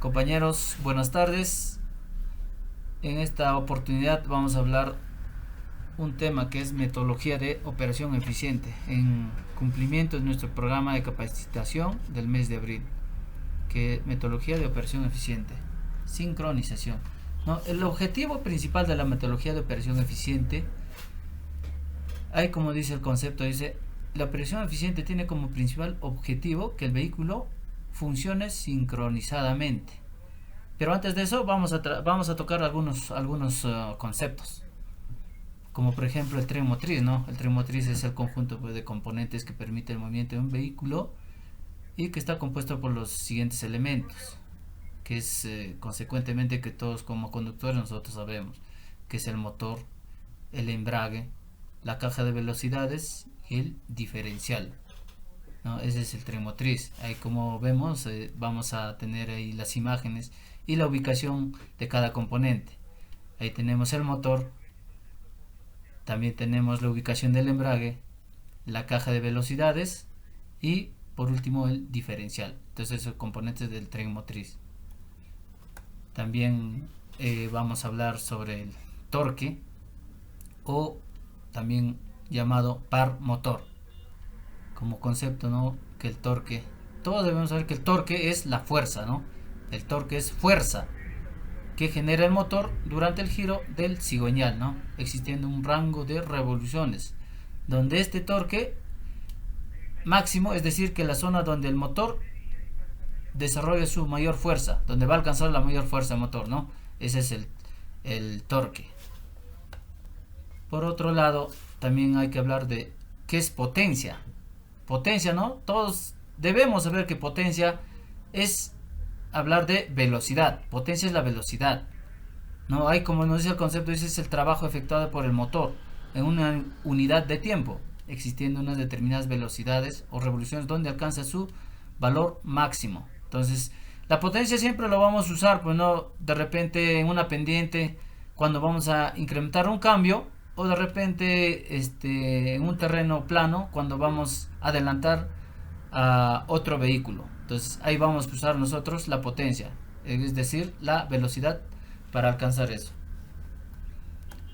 Compañeros, buenas tardes. En esta oportunidad vamos a hablar un tema que es metodología de operación eficiente en cumplimiento de nuestro programa de capacitación del mes de abril, que es metodología de operación eficiente, sincronización. No, el objetivo principal de la metodología de operación eficiente, hay como dice el concepto, dice, la operación eficiente tiene como principal objetivo que el vehículo funcione sincronizadamente. Pero antes de eso vamos a tocar algunos conceptos, como por ejemplo el tren motriz, ¿no? El tren motriz es el conjunto, pues, de componentes que permite el movimiento de un vehículo y que está compuesto por los siguientes elementos, que es consecuentemente que todos como conductores nosotros sabemos, que es el motor, el embrague, la caja de velocidades y el diferencial, ¿no? Ese es el tren motriz. Ahí como vemos vamos a tener ahí las imágenes y la ubicación de cada componente. Ahí tenemos el motor, también tenemos la ubicación del embrague, la caja de velocidades y por último el diferencial. Entonces esos componentes del tren motriz. También vamos a hablar sobre el torque, o también llamado par motor, como concepto, ¿no? Que el torque, todos debemos saber que el torque es la fuerza, ¿no? El torque es fuerza que genera el motor durante el giro del cigüeñal, ¿no? Existiendo un rango de revoluciones, donde este torque máximo, es decir, que la zona donde el motor desarrolla su mayor fuerza, donde va a alcanzar la mayor fuerza del motor, ¿no? Ese es el torque. Por otro lado, también hay que hablar de qué es potencia. Potencia, ¿no? Todos debemos saber que potencia es hablar de velocidad. Potencia es la velocidad, ¿no? Hay, como nos dice el concepto, dice, es el trabajo efectuado por el motor en una unidad de tiempo, existiendo unas determinadas velocidades o revoluciones donde alcanza su valor máximo. Entonces, la potencia siempre lo vamos a usar, pues no de repente en una pendiente cuando vamos a incrementar un cambio, o de repente en un terreno plano cuando vamos a adelantar a otro vehículo. Entonces ahí vamos a usar nosotros la potencia, es decir, la velocidad para alcanzar eso.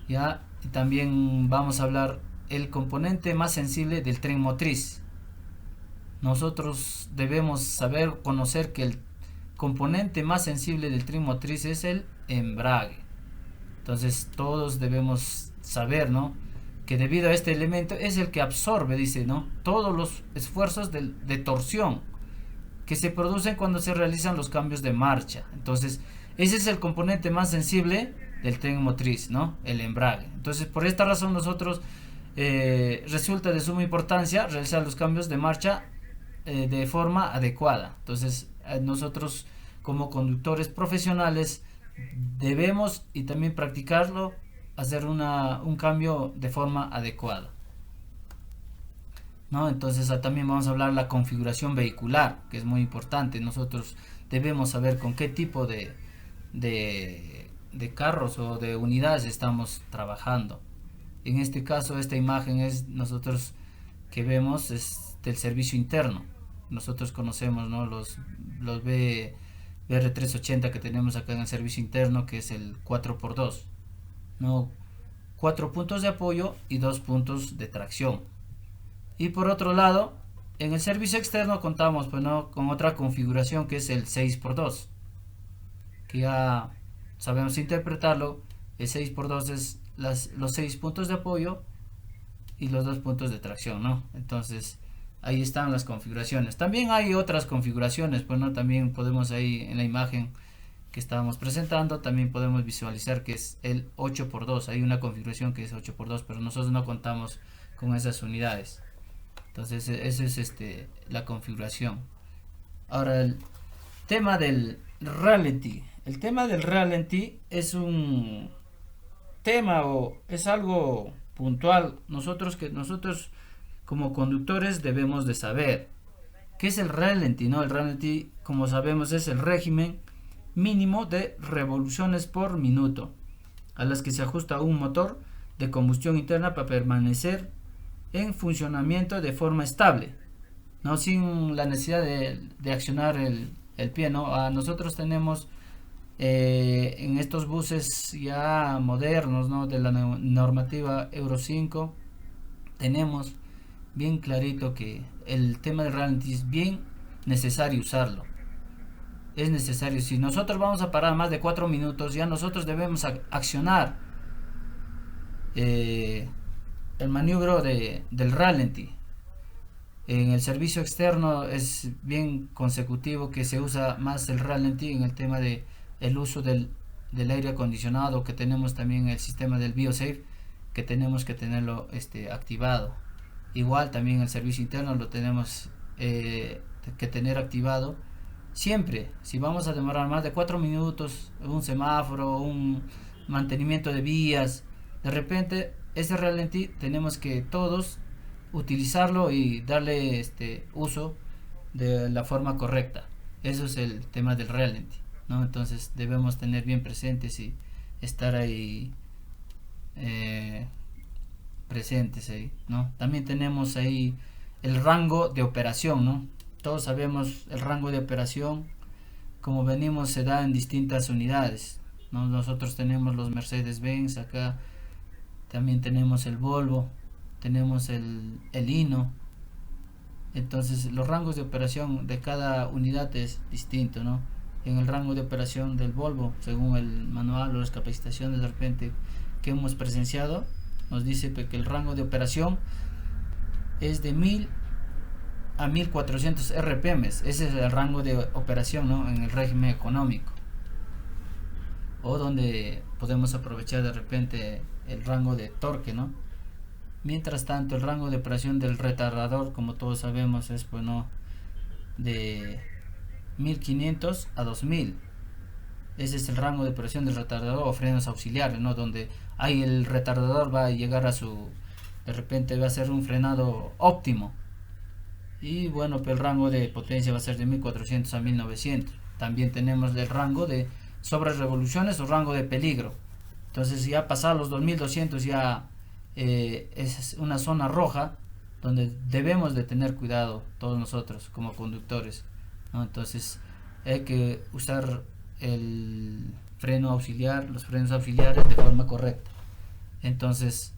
Ya, y también vamos a hablar el componente más sensible del tren motriz. Nosotros debemos saber, conocer que el componente más sensible del tren motriz es el embrague. Entonces todos debemos saber, ¿no? Que debido a este elemento es el que absorbe, dice, ¿no? Todos los esfuerzos de torsión que se producen cuando se realizan los cambios de marcha. Entonces, ese es el componente más sensible del tren motriz, ¿no? El embrague. Entonces, por esta razón nosotros resulta de suma importancia realizar los cambios de marcha de forma adecuada. Entonces, nosotros como conductores profesionales debemos y también practicarlo, hacer un cambio de forma adecuada, ¿no? Entonces también vamos a hablar de la configuración vehicular, que es muy importante. Nosotros debemos saber con qué tipo de carros o de unidades estamos trabajando. En este caso, esta imagen es nosotros que vemos es del servicio interno. Nosotros conocemos, ¿no? Los BR380 que tenemos acá en el servicio interno, que es el 4x2, ¿no? 4 puntos de apoyo y 2 puntos de tracción. Y por otro lado, en el servicio externo contamos, pues, ¿no?, con otra configuración que es el 6x2, que ya sabemos interpretarlo. El 6x2 es los 6 puntos de apoyo y los 2 puntos de tracción, ¿no? Entonces ahí están las configuraciones. También hay otras configuraciones, pues, ¿no? También podemos ahí en la imagen que estábamos presentando, también podemos visualizar que es el 8x2. Hay una configuración que es 8x2, pero nosotros no contamos con esas unidades. Entonces esa es la configuración. Ahora el tema del ralentí. El tema del ralentí es un tema, o es algo puntual nosotros como conductores debemos de saber. ¿Qué es el ralentí? ¿No? El ralentí, como sabemos, es el régimen mínimo de revoluciones por minuto a las que se ajusta un motor de combustión interna para permanecer en funcionamiento de forma estable, ¿no? Sin la necesidad de accionar el pie, ¿no? Nosotros tenemos en estos buses ya modernos, ¿no? De la normativa Euro 5, tenemos bien clarito que el tema del ralentí es bien necesario usarlo. Es necesario, si nosotros vamos a parar más de 4 minutos, ya nosotros debemos accionar eh, el maniobro del ralentí. En el servicio externo es bien consecutivo que se usa más el ralentí en el tema de el uso del aire acondicionado, que tenemos también el sistema del BioSafe, que tenemos que tenerlo activado. Igual también el servicio interno lo tenemos que tener activado. Siempre, si vamos a demorar más de 4 minutos, un semáforo, un mantenimiento de vías, de repente ese ralentí tenemos que todos utilizarlo y darle uso de la forma correcta. Eso es el tema del ralentí, ¿no? Entonces debemos tener bien presentes y estar ahí eh, presentes ahí, ¿no? También tenemos ahí el rango de operación, ¿no? Todos sabemos el rango de operación, como venimos, se da en distintas unidades, ¿no? Nosotros tenemos los Mercedes-Benz acá, también tenemos el Volvo, tenemos el Hino. Entonces los rangos de operación de cada unidad es distinto, ¿no? En el rango de operación del Volvo, según el manual o las capacitaciones de repente que hemos presenciado, nos dice que el rango de operación es de 1000 a 1400 RPM. Ese es el rango de operación, ¿no? En el régimen económico, o donde podemos aprovechar de repente el rango de torque, ¿no? Mientras tanto, el rango de operación del retardador, como todos sabemos, es bueno de 1500 a 2000. Ese es el rango de operación del retardador o frenos auxiliares, ¿no? Donde ahí el retardador va a llegar a su, de repente va a ser un frenado óptimo. Y bueno, pues el rango de potencia va a ser de 1400 a 1900. También tenemos el rango de sobre revoluciones o rango de peligro. Entonces ya pasar los 2200 ya es una zona roja donde debemos de tener cuidado todos nosotros como conductores, ¿no? Entonces hay que usar el freno auxiliar, los frenos auxiliares de forma correcta. Entonces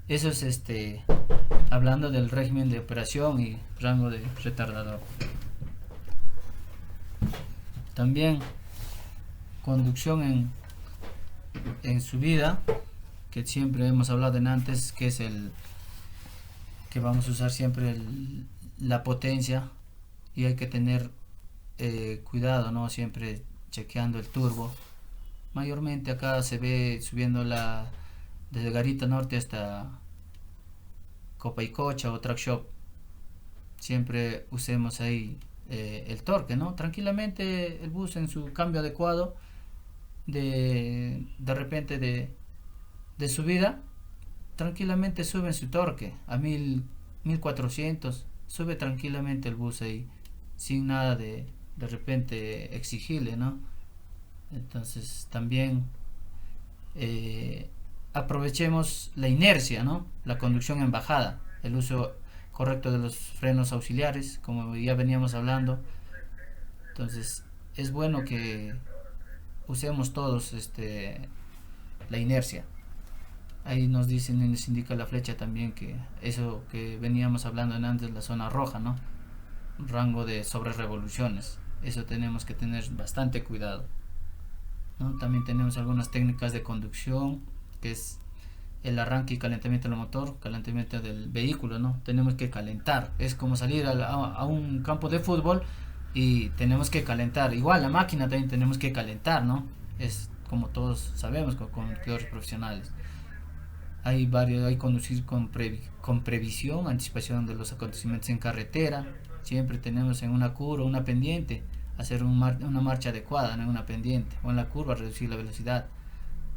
eso es hablando del régimen de operación y rango de retardador. También conducción en subida, que siempre hemos hablado en antes, que es el que vamos a usar siempre la potencia, y hay que tener cuidado, ¿no? Siempre chequeando el turbo. Mayormente acá se ve subiendo desde Garita Norte hasta Copaicocha o Track Shop. Siempre usemos ahí el torque, ¿no? Tranquilamente el bus en su cambio adecuado de repente de subida, tranquilamente sube en su torque a 1400, sube tranquilamente el bus ahí sin nada de repente exigirle, ¿no? Entonces también aprovechemos la inercia, ¿no? La conducción en bajada, el uso correcto de los frenos auxiliares, como ya veníamos hablando. Entonces es bueno que usemos todos la inercia. Ahí nos dicen y nos indica la flecha también que eso que veníamos hablando en antes, la zona roja, ¿no? Rango de sobre revoluciones. Eso tenemos que tener bastante cuidado, ¿no? También tenemos algunas técnicas de conducción, que es el arranque y calentamiento del motor, calentamiento del vehículo, ¿no? Tenemos que calentar. Es como salir a un campo de fútbol y tenemos que calentar. Igual la máquina también tenemos que calentar, ¿no? Es como todos sabemos con conductores profesionales. Hay conducir con previsión, anticipación de los acontecimientos en carretera. Siempre tenemos en una curva, una pendiente, hacer una marcha adecuada, ¿no? En una pendiente o en la curva reducir la velocidad.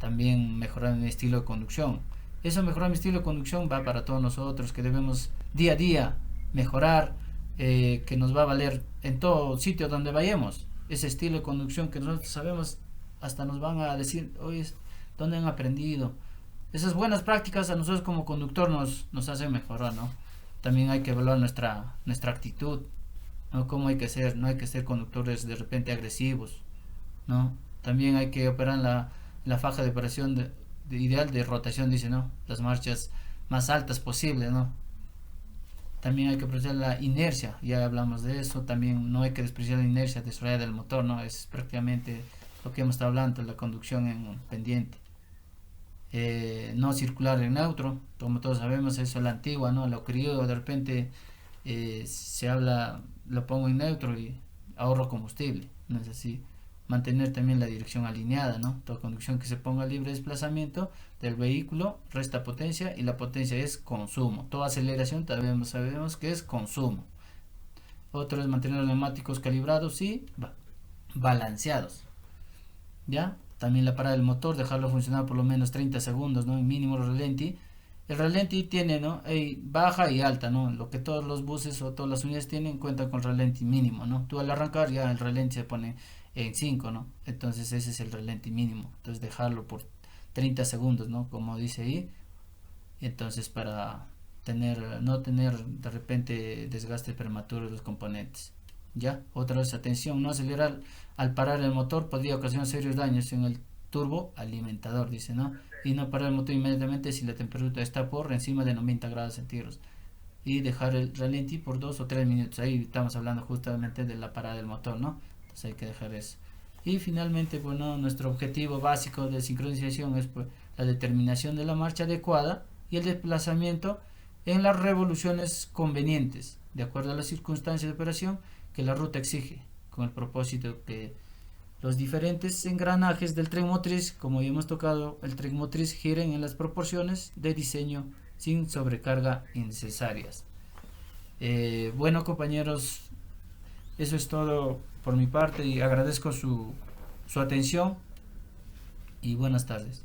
También mejorar mi estilo de conducción. Eso, mejorar mi estilo de conducción, va para todos nosotros, que debemos día a día mejorar, que nos va a valer en todo sitio donde vayamos. Ese estilo de conducción que nosotros sabemos, hasta nos van a decir, oye, ¿dónde han aprendido? Esas buenas prácticas a nosotros como conductor nos hacen mejorar, ¿no? También hay que evaluar nuestra actitud, ¿no? ¿Cómo hay que ser? No hay que ser conductores de repente agresivos, ¿no? También hay que operar en la faja de operación ideal de rotación, dice, ¿no? Las marchas más altas posibles, ¿no? También hay que apreciar la inercia, ya hablamos de eso. También no hay que despreciar la inercia desarrollada del motor, ¿no? Es prácticamente lo que hemos estado hablando, la conducción en pendiente. No circular en neutro, como todos sabemos, eso es la antigua, ¿no? Lo criollo, de repente se habla, lo pongo en neutro y ahorro combustible, no es así. Mantener también la dirección alineada, ¿no? Toda conducción que se ponga a libre desplazamiento del vehículo resta potencia, y la potencia es consumo. Toda aceleración también sabemos que es consumo. Otro es mantener los neumáticos calibrados y balanceados, ¿ya? También la parada del motor, dejarlo funcionar por lo menos 30 segundos, ¿no? En mínimo ralentí. El ralentí tiene, ¿no? Baja y alta, ¿no? Lo que todos los buses o todas las unidades tienen, cuentan con ralentí mínimo, ¿no? Tú al arrancar ya el ralentí se pone en 5, ¿no? Entonces ese es el ralentí mínimo. Entonces dejarlo por 30 segundos, ¿no? Como dice ahí. Entonces para no tener de repente desgaste prematuro de los componentes. Ya, otra vez atención, no acelerar al parar el motor podría ocasionar serios daños en el turbo alimentador, dice, ¿no? Y no parar el motor inmediatamente si la temperatura está por encima de 90 grados centígrados. Y dejar el ralentí por 2 o 3 minutos. Ahí estamos hablando justamente de la parada del motor, ¿no? Entonces hay que dejar eso. Y finalmente, bueno, nuestro objetivo básico de sincronización es, pues, la determinación de la marcha adecuada y el desplazamiento en las revoluciones convenientes, de acuerdo a las circunstancias de operación que la ruta exige, con el propósito que los diferentes engranajes del tren motriz, como ya hemos tocado, el tren motriz giren en las proporciones de diseño sin sobrecarga innecesarias. Bueno, compañeros, eso es todo por mi parte y agradezco su atención y buenas tardes.